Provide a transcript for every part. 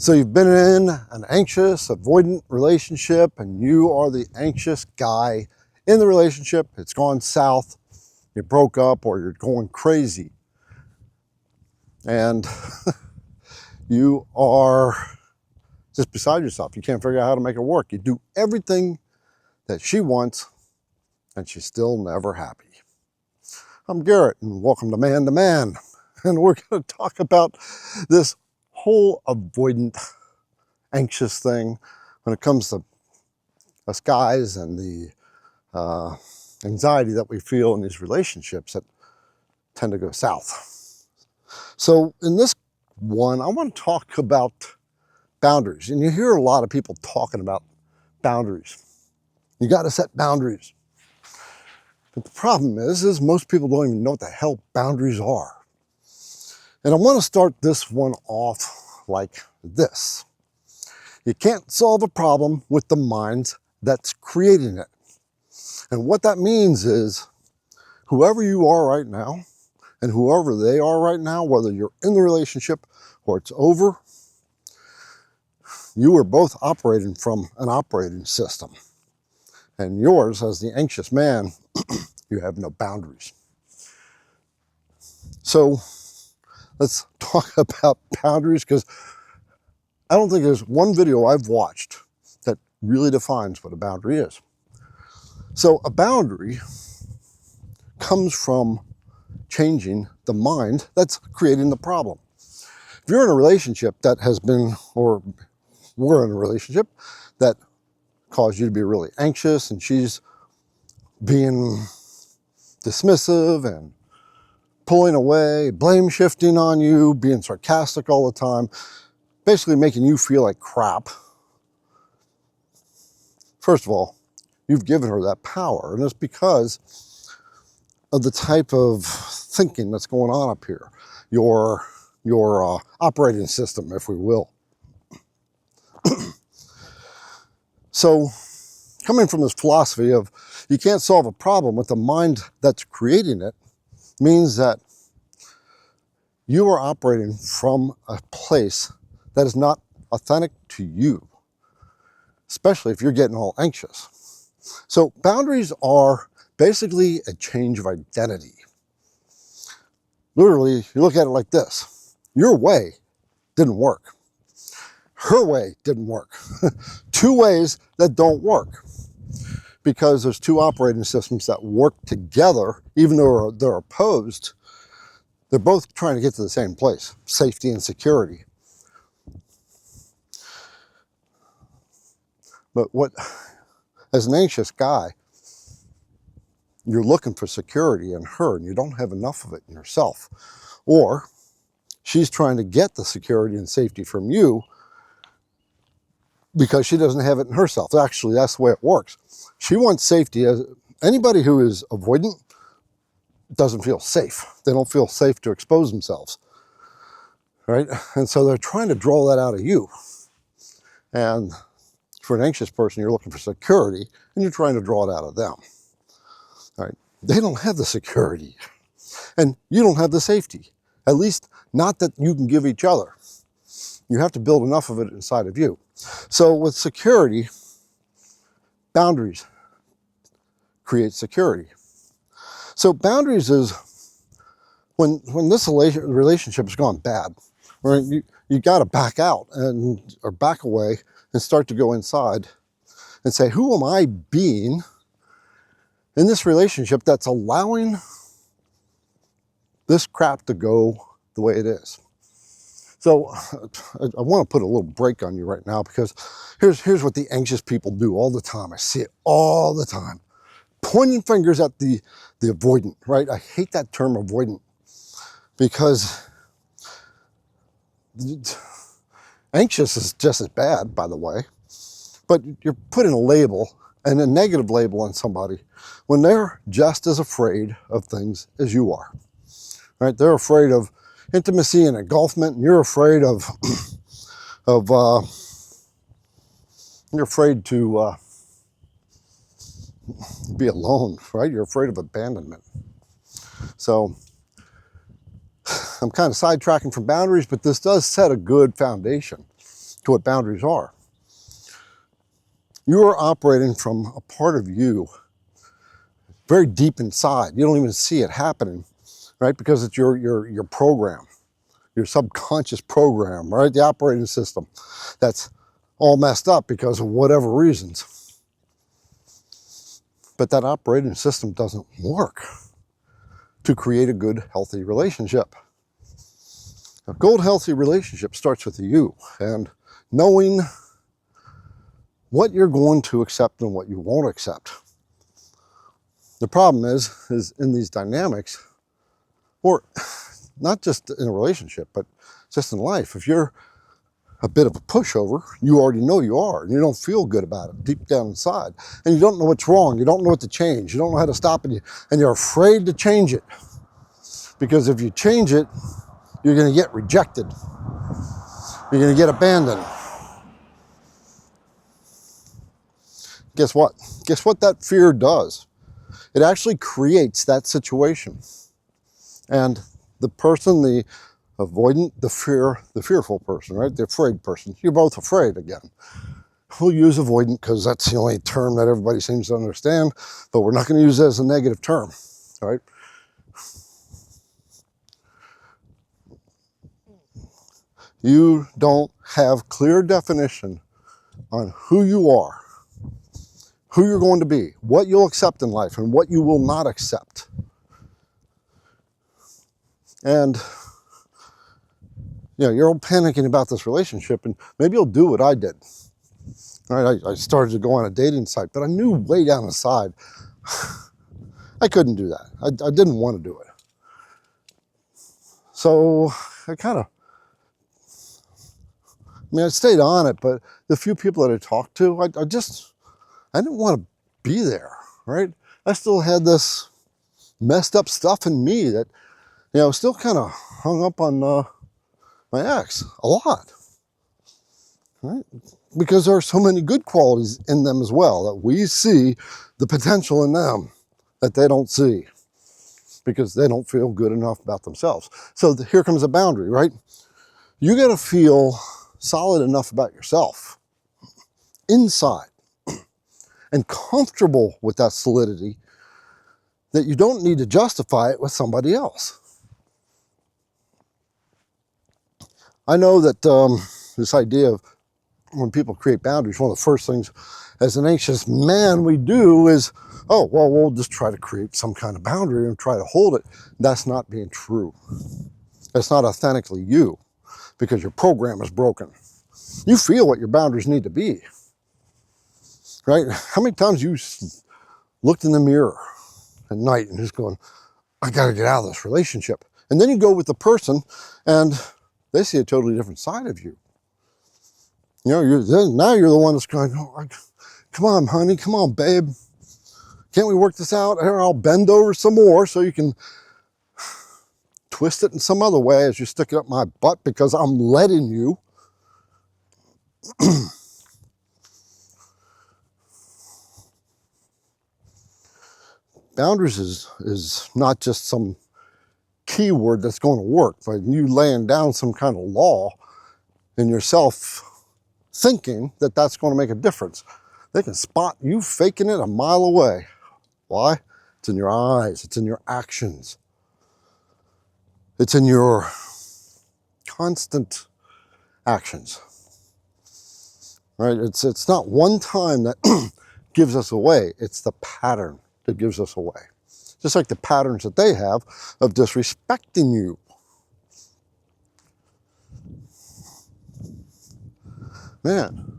So you've been in an anxious, avoidant relationship and you are the anxious guy in the relationship. It's gone south, you broke up, or you're going crazy. And you are just beside yourself. You can't figure out how to make it work. You do everything that she wants and she's still never happy. I'm Garrett and welcome to Man to Man. And we're going to talk about this whole avoidant, anxious thing when it comes to us guys and the anxiety that we feel in these relationships that tend to go south. So in this one, I want to talk about boundaries. And you hear a lot of people talking about boundaries. You got to set boundaries. But the problem is most people don't even know what the hell boundaries are. And I want to start this one off like this. You can't solve a problem with the mind that's creating it. And what that means is whoever you are right now and whoever they are right now, whether you're in the relationship or it's over, you are both operating from an operating system. And yours, as the anxious man, you have no boundaries. So let's talk about boundaries, because I don't think there's one video I've watched that really defines what a boundary is. So a boundary comes from changing the mind that's creating the problem. If you're in a relationship that has been, or we're in a relationship that caused you to be really anxious and she's being dismissive and pulling away, blame shifting on you, being sarcastic all the time, basically making you feel like crap. First of all, you've given her that power, and it's because of the type of thinking that's going on up here, your operating system, if we will. So coming from this philosophy of you can't solve a problem with the mind that's creating it means that you are operating from a place that is not authentic to you, especially if you're getting all anxious. So boundaries are basically a change of identity. Literally, you look at it like this. Your way didn't work. Her way didn't work. Two ways that don't work, because there's two operating systems that work together, even though they're opposed. They're both trying to get to the same place, safety and security. But as an anxious guy, you're looking for security in her and you don't have enough of it in yourself. Or she's trying to get the security and safety from you because she doesn't have it in herself. Actually, that's the way it works. She wants safety. Anybody who is avoidant doesn't feel safe. They don't feel safe to expose themselves, right? And so they're trying to draw that out of you. And for an anxious person, you're looking for security and you're trying to draw it out of them, right? They don't have the security and you don't have the safety, at least not that you can give each other. You have to build enough of it inside of you. So with security, boundaries create security. So boundaries is when this relationship has gone bad, right? You got to back out or back away and start to go inside and say, who am I being in this relationship that's allowing this crap to go the way it is? So I want to put a little break on you right now, because here's what the anxious people do all the time. I see it all the time. Pointing fingers at the avoidant, right? I hate that term avoidant, because anxious is just as bad, by the way. But you're putting a label, and a negative label, on somebody when they're just as afraid of things as you are, right? They're afraid of intimacy and engulfment, and you're afraid of you're afraid to be alone, right? You're afraid of abandonment. So I'm kind of sidetracking from boundaries, but this does set a good foundation. to what boundaries are. You are operating from a part of you very deep inside. You don't even see it happening, right? Because it's your program, your subconscious program, right? The operating system that's all messed up because of whatever reasons. But that operating system doesn't work to create a good, healthy relationship. A good, healthy relationship starts with you and knowing what you're going to accept and what you won't accept. The problem is in these dynamics, or not just in a relationship, but just in life. If you're a bit of a pushover, you already know you are, and you don't feel good about it deep down inside. And you don't know what's wrong. You don't know what to change. You don't know how to stop it. And you're afraid to change it. Because if you change it, you're going to get rejected. You're going to get abandoned. Guess what? Guess what that fear does? It actually creates that situation. And the person, the avoidant, the fearful person, right? The afraid person. You're both afraid again. We'll use avoidant because that's the only term that everybody seems to understand, but we're not going to use it as a negative term, right? You don't have clear definition on who you are, who you're going to be, what you'll accept in life, and what you will not accept. And you're all panicking about this relationship, and maybe you'll do what I did. All right, I started to go on a dating site, but I knew way down inside I couldn't do that. I didn't want to do it. So I stayed on it, but the few people that I talked to, I didn't want to be there, right? I still had this messed up stuff in me that, still kind of hung up on my ex a lot, right? Because there are so many good qualities in them as well that we see the potential in them that they don't see because they don't feel good enough about themselves. So here comes a boundary, right? You got to feel solid enough about yourself inside and comfortable with that solidity that you don't need to justify it with somebody else. I know that this idea of when people create boundaries, one of the first things as an anxious man we do is, oh, well, we'll just try to create some kind of boundary and try to hold it. That's not being true. That's not authentically you because your program is broken. You feel what your boundaries need to be, right? How many times you looked in the mirror at night and just going, I got to get out of this relationship. And then you go with the person and they see a totally different side of you. Now you're the one that's going, oh, come on, honey, come on, babe. Can't we work this out? Here, I'll bend over some more so you can twist it in some other way as you stick it up my butt because I'm letting you. Boundaries is not just some keyword that's going to work, but you laying down some kind of law in yourself thinking that that's going to make a difference. They can spot you faking it a mile away. Why? It's in your eyes. It's in your actions. It's in your constant actions. Right? It's not one time that gives us away. It's the pattern that gives us away. Just like the patterns that they have of disrespecting you. Man,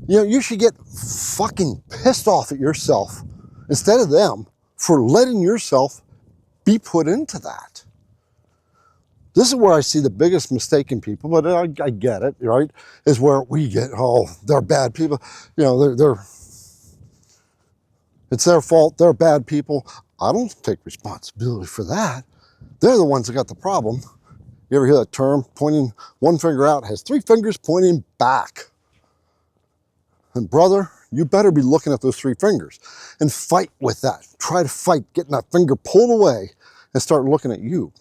you should get fucking pissed off at yourself instead of them for letting yourself be put into that. This is where I see the biggest mistake in people, but I get it, right? Is where we get, oh, they're bad people. It's their fault, they're bad people. I don't take responsibility for that. They're the ones that got the problem. You ever hear that term, pointing one finger out has three fingers pointing back? And brother, you better be looking at those three fingers and fight with that. Try to fight getting that finger pulled away and start looking at you.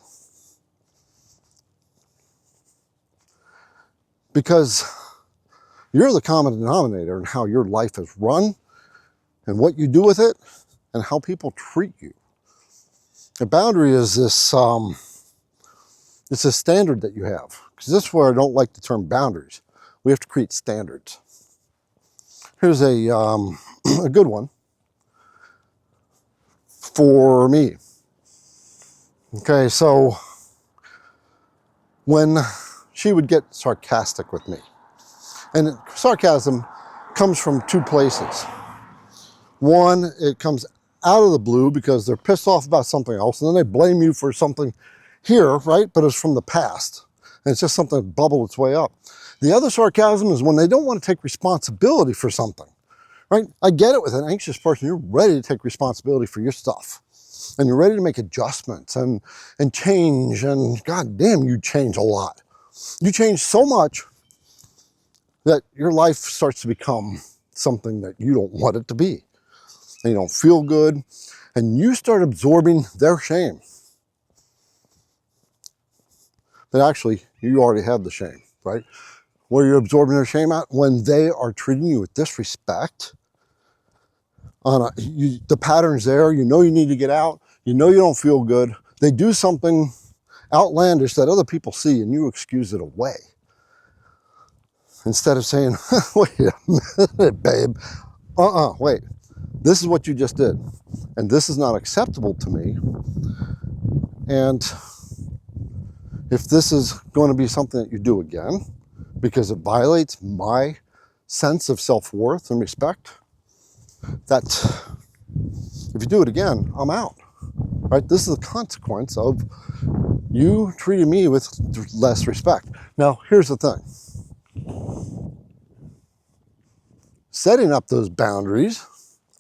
because you're the common denominator in how your life is run and what you do with it and how people treat you. A boundary is this, it's a standard that you have. Because this is where I don't like the term boundaries. We have to create standards. Here's a good one for me. Okay, so when she would get sarcastic with me, and sarcasm comes from two places. One, it comes out of the blue because they're pissed off about something else, and then they blame you for something here, right? But it's from the past, and it's just something that bubbled its way up. The other sarcasm is when they don't want to take responsibility for something, right? I get it with an anxious person. You're ready to take responsibility for your stuff, and you're ready to make adjustments and change, and God damn, you change a lot. You change so much that your life starts to become something that you don't want it to be. And you don't feel good, and you start absorbing their shame. But actually, you already have the shame, right? Where you're absorbing their shame at? When they are treating you with disrespect. The pattern's there, you know you need to get out, you know you don't feel good. They do something outlandish that other people see, and you excuse it away. Instead of saying, wait a minute, babe, wait, this is what you just did, and this is not acceptable to me, and if this is going to be something that you do again, because it violates my sense of self-worth and respect, that if you do it again, I'm out, right? This is the consequence of you treating me with less respect. Now, here's the thing. Setting up those boundaries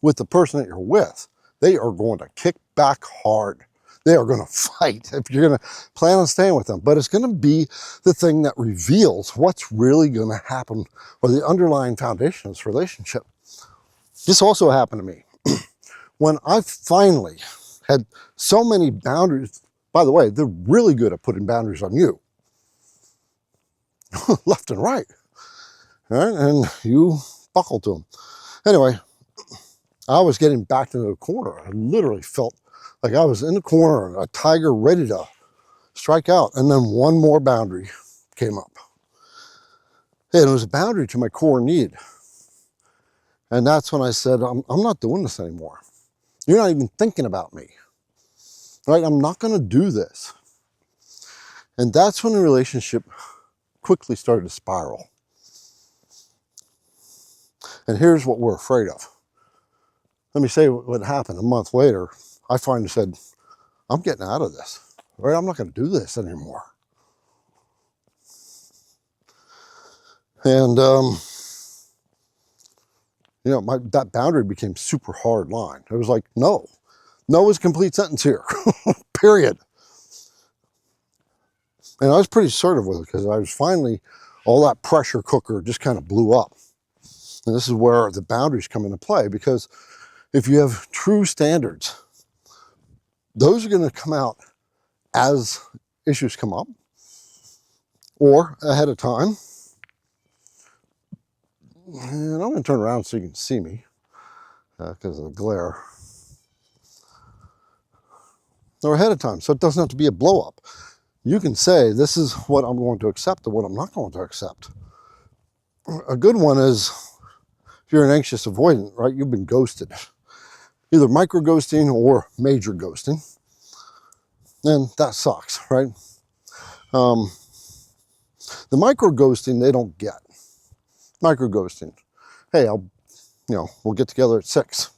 with the person that you're with, they are going to kick back hard. They are going to fight if you're going to plan on staying with them. But it's going to be the thing that reveals what's really going to happen, or the underlying foundation of this relationship. This also happened to me. When I finally had so many boundaries, by the way, they're really good at putting boundaries on you. Left and right. All right? And you buckle to them. Anyway, I was getting backed into the corner. I literally felt like I was in the corner, a tiger ready to strike out. And then one more boundary came up. And it was a boundary to my core need. And that's when I said, I'm not doing this anymore. You're not even thinking about me. Right? I'm not going to do this. And that's when the relationship quickly started to spiral. And here's what we're afraid of. Let me say what happened. A month later, I finally said, I'm getting out of this. Right? I'm not going to do this anymore. And, you know, that boundary became super hard line. It was like, no. No is a complete sentence here. Period. And I was pretty assertive with it because I was finally, all that pressure cooker just kind of blew up. And this is where the boundaries come into play, because if you have true standards, those are going to come out as issues come up or ahead of time. And I'm going to turn around so you can see me because of the glare. Or ahead of time, so it doesn't have to be a blow up. You can say, this is what I'm going to accept and what I'm not going to accept. A good one is, if you're an anxious avoidant, right, you've been ghosted. Either micro ghosting or major ghosting. And that sucks, right? The micro ghosting, they don't get. Micro ghosting. Hey, we'll get together at 6.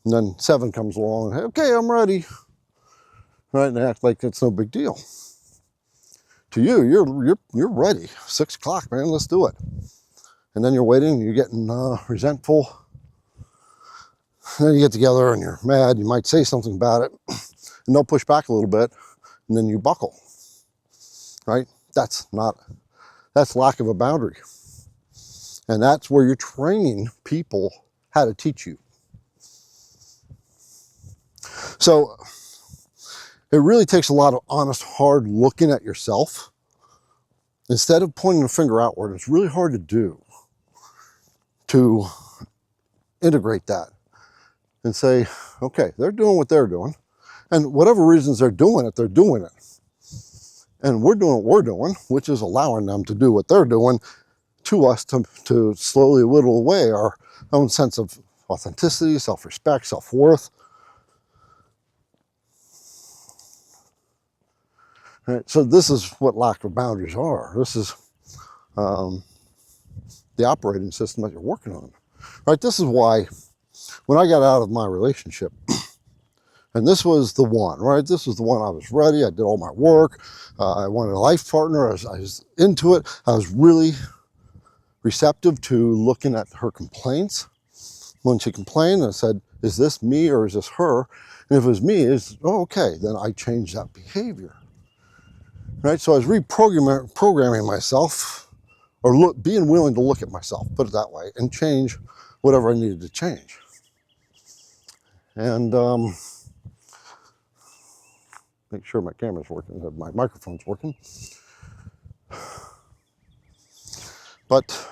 And then 7 comes along and, hey, okay, I'm ready. Right, and they act like it's no big deal. To you, you're ready. 6 o'clock, man, let's do it. And then you're waiting, you're getting resentful. And then you get together and you're mad, you might say something about it, and they'll push back a little bit, and then you buckle. Right? That's lack of a boundary. And that's where you're training people how to teach you. So it really takes a lot of honest, hard looking at yourself instead of pointing the finger outward, it's really hard to do, to integrate that and say, okay, they're doing what they're doing. And whatever reasons they're doing it, they're doing it. And we're doing what we're doing, which is allowing them to do what they're doing to us to slowly whittle away our own sense of authenticity, self-respect, self-worth. Right? So this is what lack of boundaries are. This is the operating system that you're working on. Right? This is why when I got out of my relationship, and this was the one, right? This was the one I was ready. I did all my work. I wanted a life partner. I was into it. I was really receptive to looking at her complaints. When she complained, I said, is this me or is this her? And if it was me, it's, oh, okay, then I changed that behavior. Right? So I was reprogramming myself, or being willing to look at myself, put it that way, and change whatever I needed to change. And make sure my camera's working, my microphone's working. But,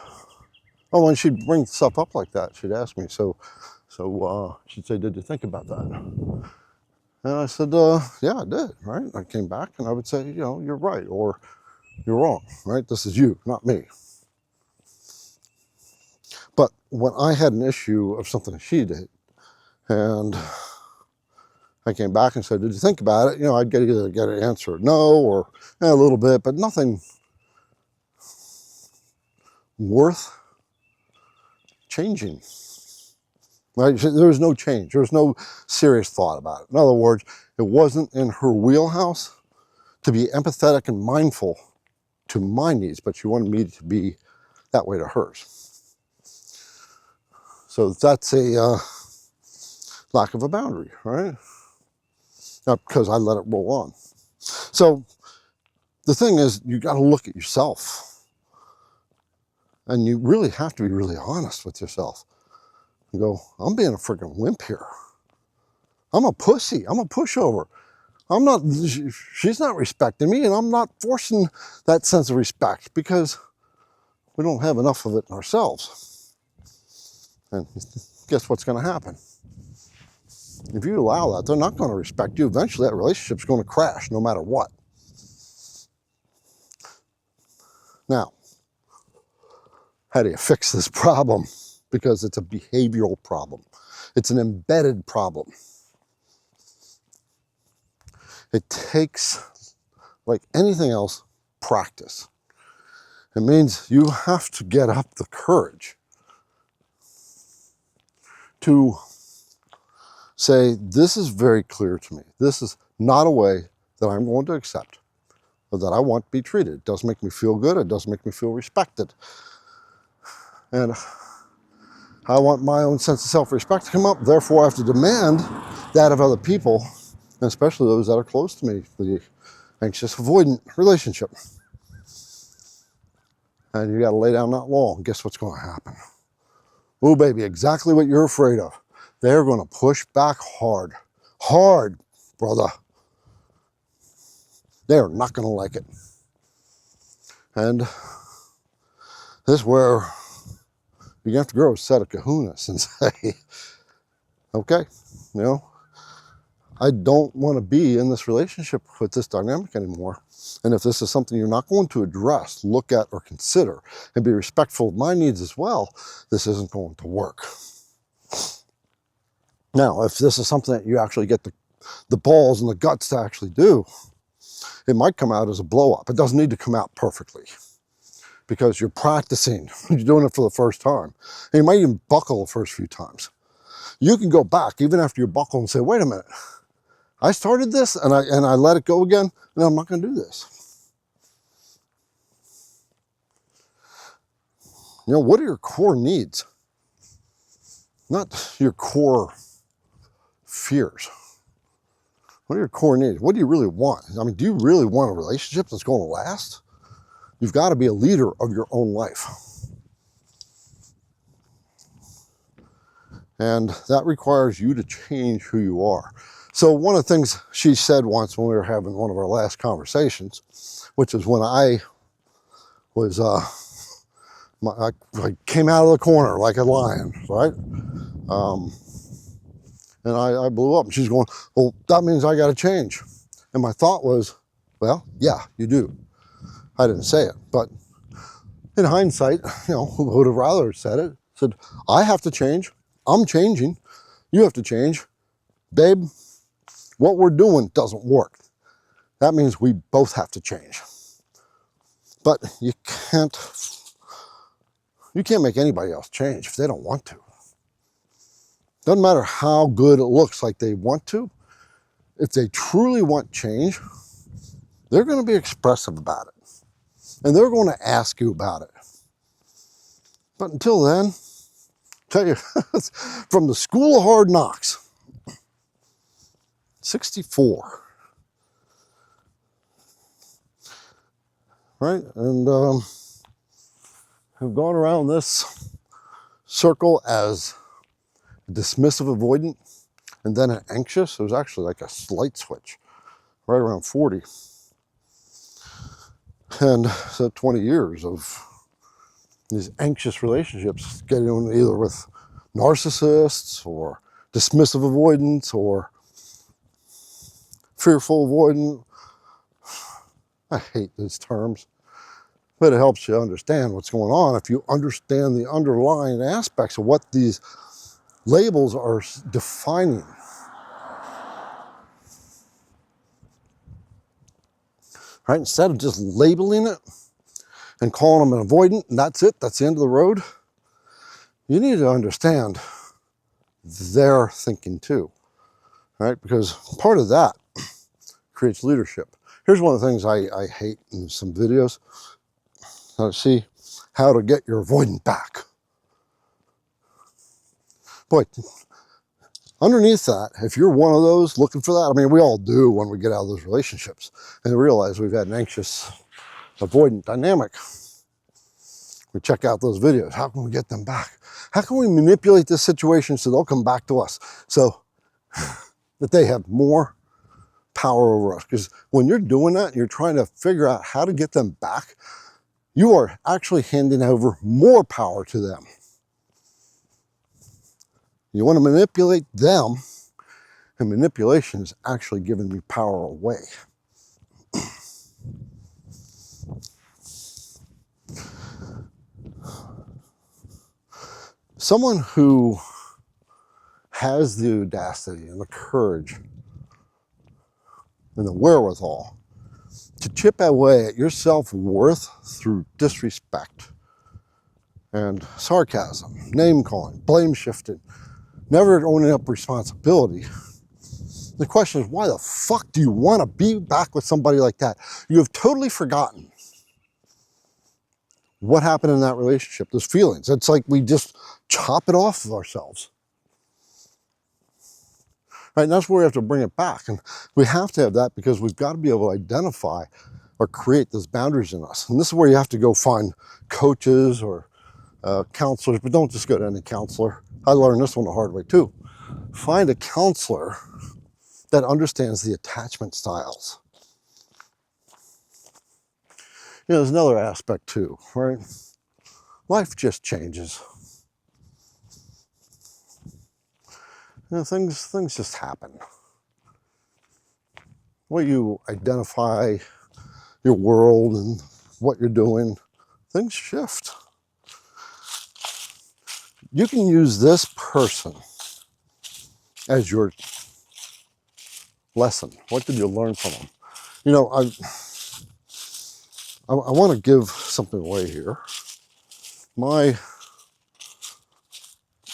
oh, when she'd bring stuff up like that, she'd ask me, so she'd say, did you think about that? And I said, yeah, I did, right? I came back and I would say, you know, you're right, or you're wrong, right? This is you, not me. But when I had an issue of something she did, and I came back and said, did you think about it? You know, I'd either get an answer no, or a little bit, but nothing worth changing. Right? There was no change. There was no serious thought about it. In other words, it wasn't in her wheelhouse to be empathetic and mindful to my needs, but she wanted me to be that way to hers. So that's a lack of a boundary, right? Not because I let it roll on. So the thing is, you got to look at yourself. And you really have to be really honest with yourself. And go, I'm being a freaking wimp here. I'm a pussy. I'm a pushover. I'm not, she's not respecting me, and I'm not forcing that sense of respect because we don't have enough of it in ourselves. And guess what's going to happen? If you allow that, they're not going to respect you. Eventually, that relationship's going to crash no matter what. Now, how do you fix this problem? Because it's a behavioral problem. It's an embedded problem. It takes, like anything else, practice. It means you have to get up the courage to say, this is very clear to me. This is not a way that I'm going to accept or that I want to be treated. It doesn't make me feel good. It doesn't make me feel respected. And I want my own sense of self-respect to come up. Therefore, I have to demand that of other people, and especially those that are close to me, the anxious-avoidant relationship. And you got to lay down that law, and guess what's going to happen? Oh, baby, exactly what you're afraid of. They're going to push back hard. Hard, brother. They're not going to like it. And this is where you have to grow a set of kahunas and say, okay, you know, I don't want to be in this relationship with this dynamic anymore. And if this is something you're not going to address, look at, or consider, and be respectful of my needs as well, this isn't going to work. Now, if this is something that you actually get the balls and the guts to actually do, it might come out as a blow up. It doesn't need to come out perfectly because you're practicing. You're doing it for the first time. And you might even buckle the first few times. You can go back even after you buckle and say, wait a minute, I started this and I let it go again, and I'm not going to do this. You know, what are your core needs? Not your core fears. What are your core needs? What do you really want? I mean, do you really want a relationship that's going to last? You've got to be a leader of your own life. And that requires you to change who you are. So one of the things she said once when we were having one of our last conversations, which is when I was I came out of the corner like a lion, right? And I blew up. And she's going, well, that means I got to change. And my thought was, well, yeah, you do. I didn't say it, but in hindsight, who would have rather said it? Said, I have to change. I'm changing. You have to change. Babe, what we're doing doesn't work. That means we both have to change. But you can't make anybody else change if they don't want to. Doesn't matter how good it looks like they want to. If they truly want change, they're going to be expressive about it. And they're going to ask you about it. But until then, I'll tell you, from the school of hard knocks, 64, right? And I've gone around this circle as dismissive avoidant and then an anxious. It was actually like a slight switch right around 40. And so 20 years of these anxious relationships, getting on either with narcissists or dismissive avoidance or fearful avoidant. I hate these terms, but it helps you understand what's going on if you understand the underlying aspects of what these labels are defining. Right? Instead of just labeling it and calling them an avoidant, and that's it, that's the end of the road, you need to understand their thinking too, right? Because part of that creates leadership. Here's one of the things I hate in some videos. See how to get your avoidant back. Boy, underneath that, if you're one of those looking for that, I mean, we all do when we get out of those relationships and realize we've had an anxious avoidant dynamic. We check out those videos. How can we get them back? How can we manipulate this situation so they'll come back to us so that they have more power over us? Because when you're doing that, you're trying to figure out how to get them back, you are actually handing over more power to them. You want to manipulate them, and manipulation is actually giving me power away. Someone who has the audacity and the courage and the wherewithal to chip away at your self-worth through disrespect and sarcasm, name-calling, blame-shifting, never owning up responsibility. The question is, why the fuck do you want to be back with somebody like that? You have totally forgotten what happened in that relationship, those feelings. It's like we just chop it off of ourselves. Right, and that's where we have to bring it back. And we have to have that because we've got to be able to identify or create those boundaries in us. And this is where you have to go find coaches or counselors, but don't just go to any counselor. I learned this one the hard way too. Find a counselor that understands the attachment styles. There's another aspect too, right? Life just changes. Things just happen. The way you identify your world and what you're doing, things shift. You can use this person as your lesson. What did you learn from them? I want to give something away here. My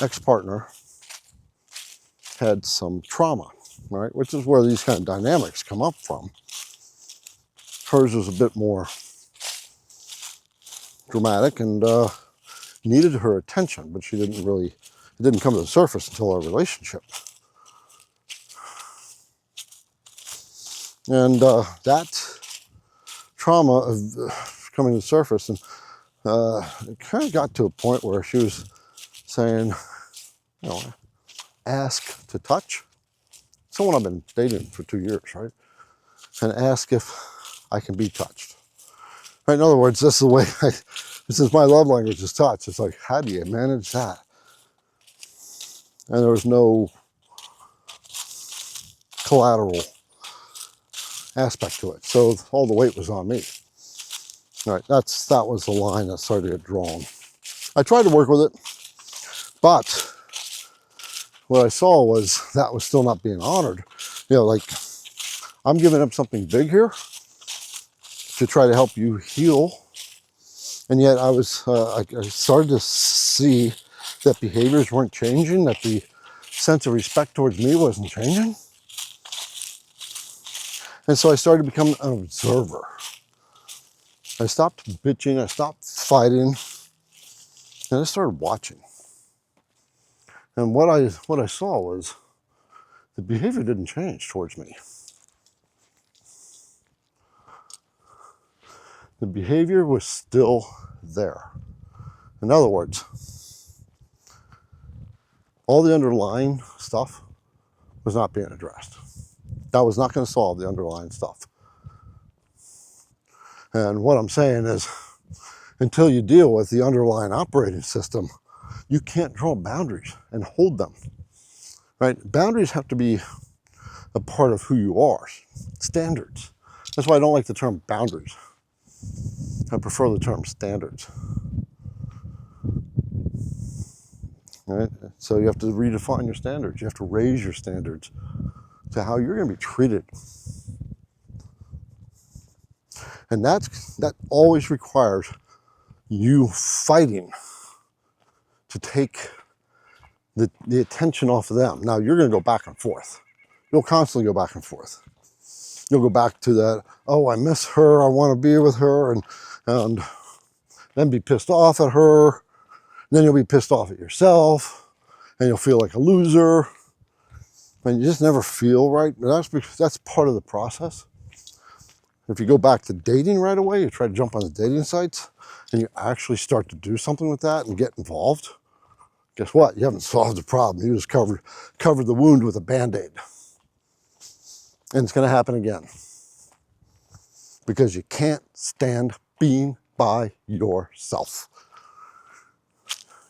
ex-partner had some trauma, right? Which is where these kind of dynamics come up from. Hers was a bit more dramatic and needed her attention, but it didn't come to the surface until our relationship. And that trauma of coming to the surface, and it kind of got to a point where she was saying, ask to touch. Someone I've been dating for 2 years, right? And ask if I can be touched. Right? In other words, this is the way this is my love language is touch. It's like, how do you manage that? And there was no collateral aspect to it. So all the weight was on me. All right, that was the line that started to get drawn. I tried to work with it, but what I saw was that was still not being honored. You know, like, I'm giving up something big here to try to help you heal. And yet I started to see that behaviors weren't changing, that the sense of respect towards me wasn't changing. And so I started to become an observer. I stopped bitching, I stopped fighting, and I started watching. And what I saw was the behavior didn't change towards me. The behavior was still there. In other words, all the underlying stuff was not being addressed. That was not going to solve the underlying stuff. And what I'm saying is, until you deal with the underlying operating system, you can't draw boundaries and hold them. Right? Boundaries have to be a part of who you are. Standards. That's why I don't like the term boundaries. I prefer the term standards. Right? So you have to redefine your standards. You have to raise your standards to how you're going to be treated. And that always requires you fighting to take the attention off of them. Now, you're going to go back and forth. You'll constantly go back and forth. You'll go back to that, oh, I miss her, I want to be with her, and then be pissed off at her. And then you'll be pissed off at yourself, and you'll feel like a loser. And you just never feel right. That's part of the process. If you go back to dating right away, you try to jump on the dating sites, and you actually start to do something with that and get involved, guess what? You haven't solved the problem. You just covered the wound with a Band-Aid. And it's going to happen again. Because you can't stand being by yourself.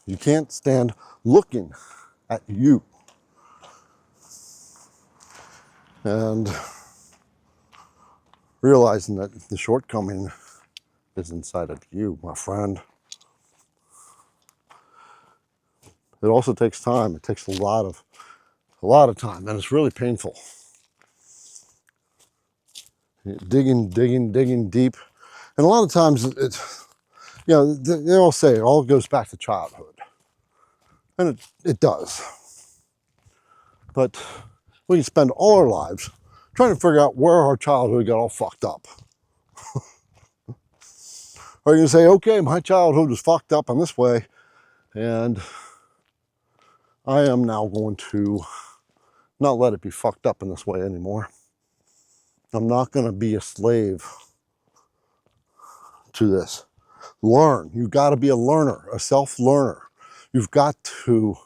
You can't stand looking at you. And realizing that the shortcoming is inside of you, my friend. It also takes time. It takes a lot of time, and it's really painful. Digging deep. And a lot of times it's, you know, they all say it all goes back to childhood. And it does. But we can spend all our lives trying to figure out where our childhood got all fucked up. Or you can say, okay, my childhood was fucked up in this way, and I am now going to not let it be fucked up in this way anymore. I'm not going to be a slave to this. Learn. You've got to be a learner, a self-learner. You've got to,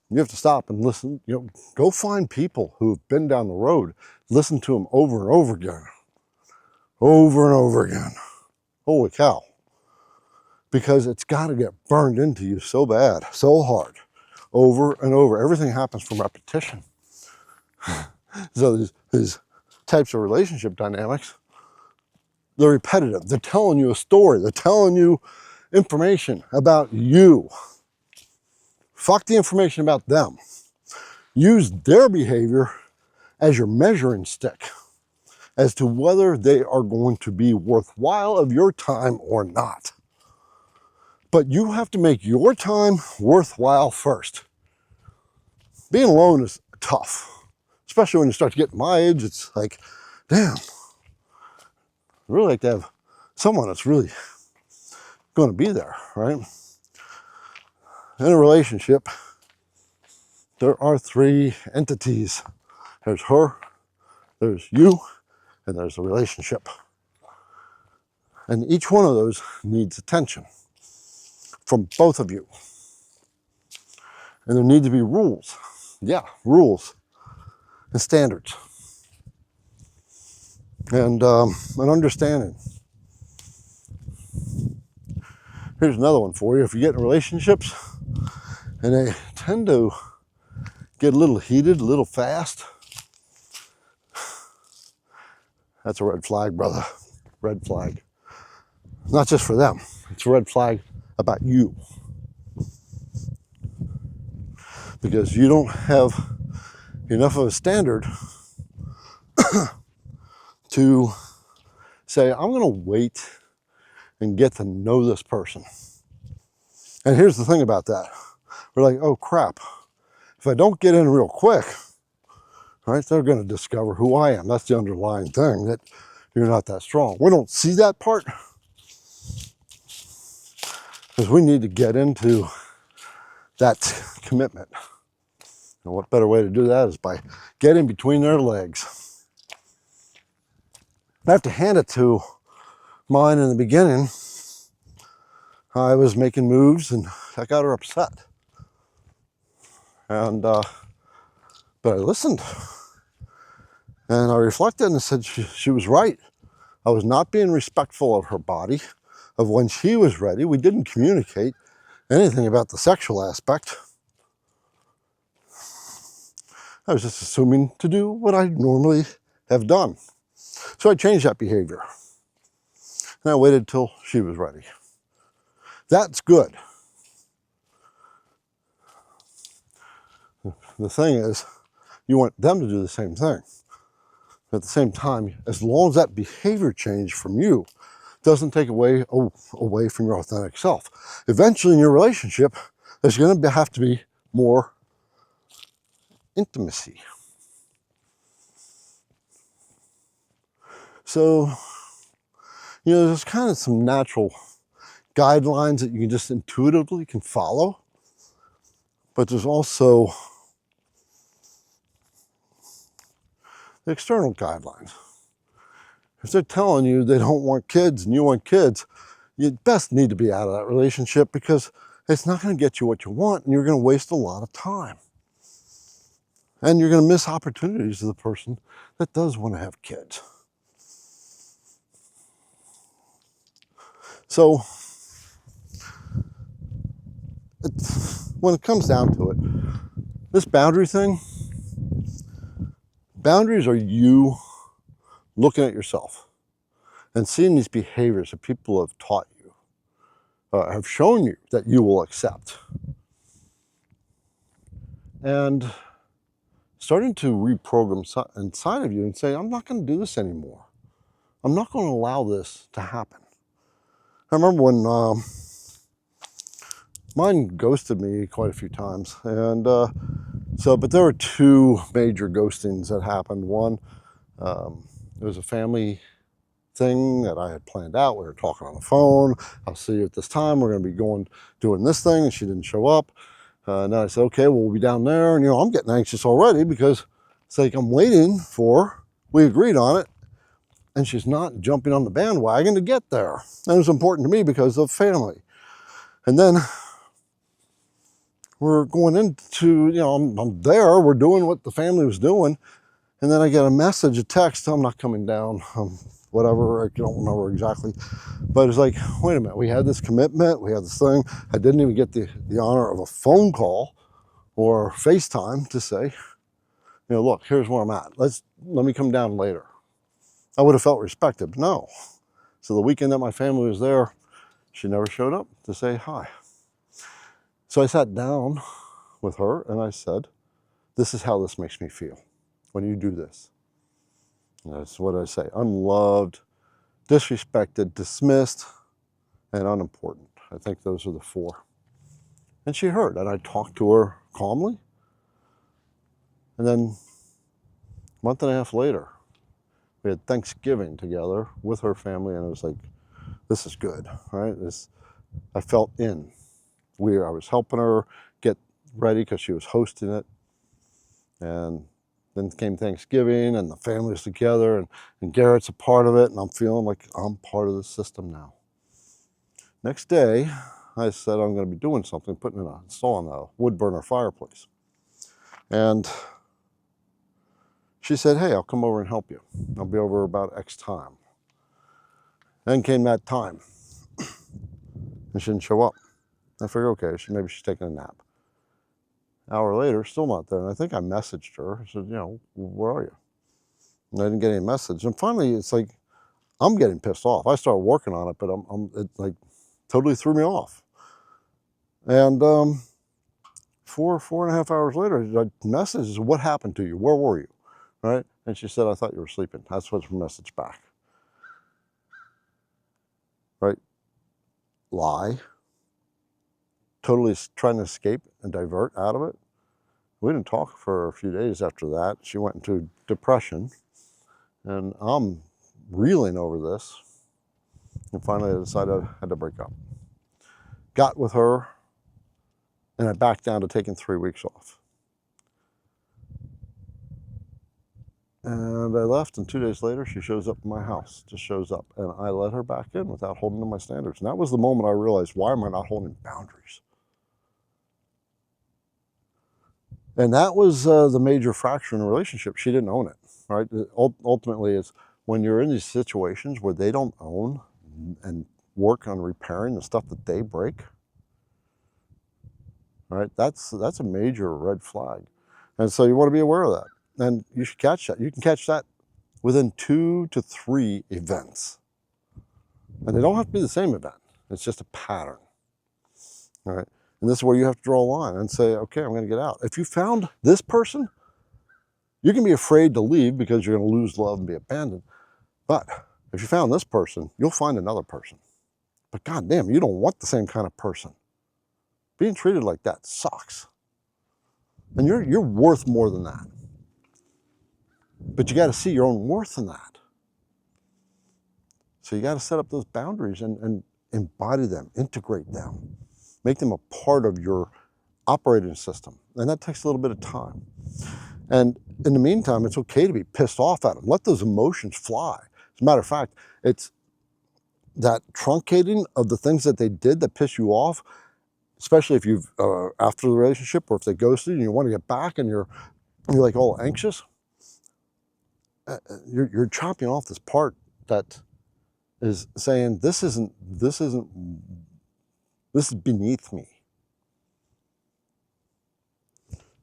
you have to stop and listen. You know, go find people who have been down the road. Listen to them over and over again. Over and over again. Holy cow. Because it's got to get burned into you so bad, so hard, over and over. Everything happens from repetition. So these types of relationship dynamics, they're repetitive. They're telling you a story. They're telling you information about you. Fuck the information about them. Use their behavior as your measuring stick as to whether they are going to be worthwhile of your time or not. But you have to make your time worthwhile first. Being alone is tough, especially when you start to get my age. It's like, damn, I'd really like to have someone that's really going to be there, right? In a relationship, there are three entities. There's her, there's you, and there's the relationship. And each one of those needs attention from both of you. And there need to be rules. Yeah, rules and standards. and an understanding. Here's another one for you. If you get in relationships and they tend to get a little heated, a little fast, that's a red flag, brother. Red flag. Not just for them. It's a red flag about you. Because you don't have enough of a standard to say, I'm going to wait and get to know this person. And here's the thing about that. We're like, oh crap. If I don't get in real quick, right, they're going to discover who I am. That's the underlying thing, that you're not that strong. We don't see that part because we need to get into that commitment. And what better way to do that is by getting between their legs. I have to hand it to mine in the beginning. I was making moves and I got her upset. And, but I listened. And I reflected and said she was right. I was not being respectful of her body, of when she was ready. We didn't communicate anything about the sexual aspect. I was just assuming to do what I normally have done. So I changed that behavior. And I waited till she was ready. That's good. The thing is, you want them to do the same thing. At the same time, as long as that behavior change from you doesn't take away from your authentic self. Eventually in your relationship, there's going to have to be more intimacy. So, there's kind of some natural guidelines that you can just intuitively can follow, but there's also the external guidelines. If they're telling you they don't want kids and you want kids, you best need to be out of that relationship, because it's not going to get you what you want and you're going to waste a lot of time. And you're going to miss opportunities to the person that does want to have kids. So, when it comes down to it, this boundary thing, boundaries are you looking at yourself and seeing these behaviors that people have taught you, have shown you that you will accept. And starting to reprogram inside of you and say, I'm not going to do this anymore. I'm not going to allow this to happen. I remember when mine ghosted me quite a few times. And but there were two major ghostings that happened. One, it was a family thing that I had planned out. We were talking on the phone. I'll see you at this time. We're going to be doing this thing. And she didn't show up. And I said, okay, well, we'll be down there. And, I'm getting anxious already, because it's like I'm waiting we agreed on it, and she's not jumping on the bandwagon to get there. And it was important to me because of family. And then we're going into, I'm there, we're doing what the family was doing. And then I get a message, a text, I'm not coming down, whatever, I don't remember exactly. But it's like, wait a minute, we had this commitment, we had this thing. I didn't even get the honor of a phone call or FaceTime to say, look, here's where I'm at. Let me come down later. I would have felt respected, but no. So the weekend that my family was there, she never showed up to say hi. So I sat down with her and I said, this is how this makes me feel when you do this. And that's what I say: unloved, disrespected, dismissed, and unimportant. I think those are the four. And she heard, and I talked to her calmly. And then a month and a half later, we had Thanksgiving together with her family, and it was like, this is good, right? I felt in. I was helping her get ready because she was hosting it. And then came Thanksgiving, and the family was together, and Garrett's a part of it, and I'm feeling like I'm part of the system now. Next day, I said I'm going to be doing something, installing a wood burner fireplace. And She said, hey, I'll come over and help you. I'll be over about X time. Then came that time, and she didn't show up. I figured, okay, maybe she's taking a nap. An hour later, still not there. And I think I messaged her. I said, where are you? And I didn't get any message. And finally, it's like, I'm getting pissed off. I started working on it, but it like totally threw me off. And 4.5 hours later, I messaged, what happened to you? Where were you? Right? And she said, I thought you were sleeping. That's what's her message back. Right? Lie. Totally trying to escape and divert out of it. We didn't talk for a few days after that. She went into depression, and I'm reeling over this. And finally, I decided I had to break up. Got with her, and I backed down to taking 3 weeks off. And I left, and 2 days later, she shows up in my house, just shows up. And I let her back in without holding to my standards. And that was the moment I realized, why am I not holding boundaries? And that was the major fracture in the relationship. She didn't own it, right? Ultimately, it's when you're in these situations where they don't own and work on repairing the stuff that they break, right? That's a major red flag. And so you want to be aware of that. And you should catch that. You can catch that within 2 to 3 events. And they don't have to be the same event. It's just a pattern, all right? And this is where you have to draw a line and say, okay, I'm going to get out. If you found this person, you can be afraid to leave because you're going to lose love and be abandoned. But if you found this person, you'll find another person. But goddamn, you don't want the same kind of person. Being treated like that sucks. And you're worth more than that. But you got to see your own worth in that. So you got to set up those boundaries and embody them, integrate them, make them a part of your operating system. And that takes a little bit of time. And in the meantime, it's okay to be pissed off at them. Let those emotions fly. As a matter of fact, it's that truncating of the things that they did that piss you off, especially if you've, after the relationship, or if they ghosted and you want to get back and you're like all anxious, you're chopping off this part that is saying, this is beneath me.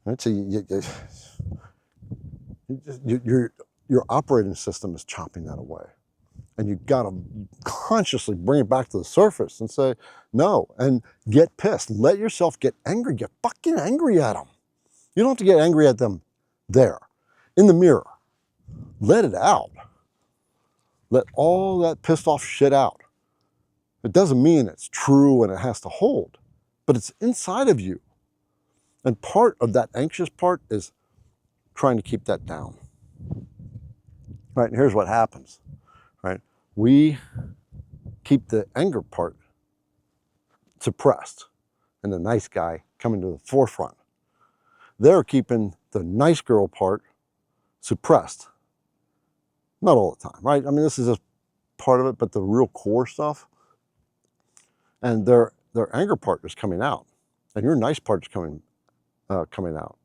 Right? So your operating system is chopping that away. And you got to consciously bring it back to the surface and say, no, and get pissed. Let yourself get angry. Get fucking angry at them. You don't have to get angry at them there, in the mirror. Let it out. Let all that pissed off shit out. It doesn't mean it's true and it has to hold, but it's inside of you. And part of that anxious part is trying to keep that down. Right, and here's what happens, right? We keep the anger part suppressed and the nice guy coming to the forefront. They're keeping the nice girl part suppressed. Not all the time, right? I mean, this is just part of it, but the real core stuff. And their anger part is coming out, and your nice part is coming out.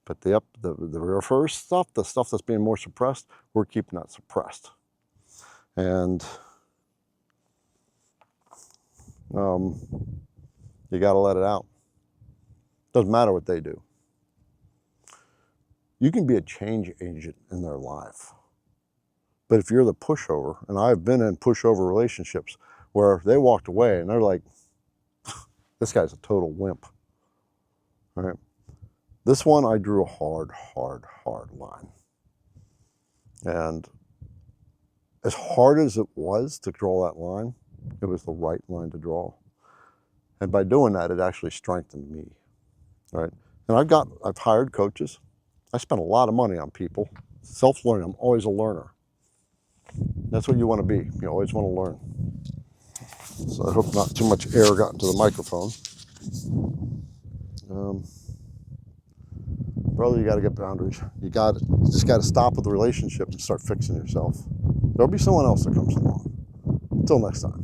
But the reverse stuff, the stuff that's being more suppressed, we're keeping that suppressed. And you got to let it out. Doesn't matter what they do. You can be a change agent in their life. But if you're the pushover, and I've been in pushover relationships where they walked away and they're like, this guy's a total wimp. All right. This one, I drew a hard line. And as hard as it was to draw that line, it was the right line to draw. And by doing that, it actually strengthened me. Right. And I've hired coaches. I spent a lot of money on people. Self-learning, I'm always a learner. That's what you want to be. You always want to learn. So I hope not too much air got into the microphone. Brother, you got to get boundaries. You just got to stop with the relationship and start fixing yourself. There'll be someone else that comes along. Until next time.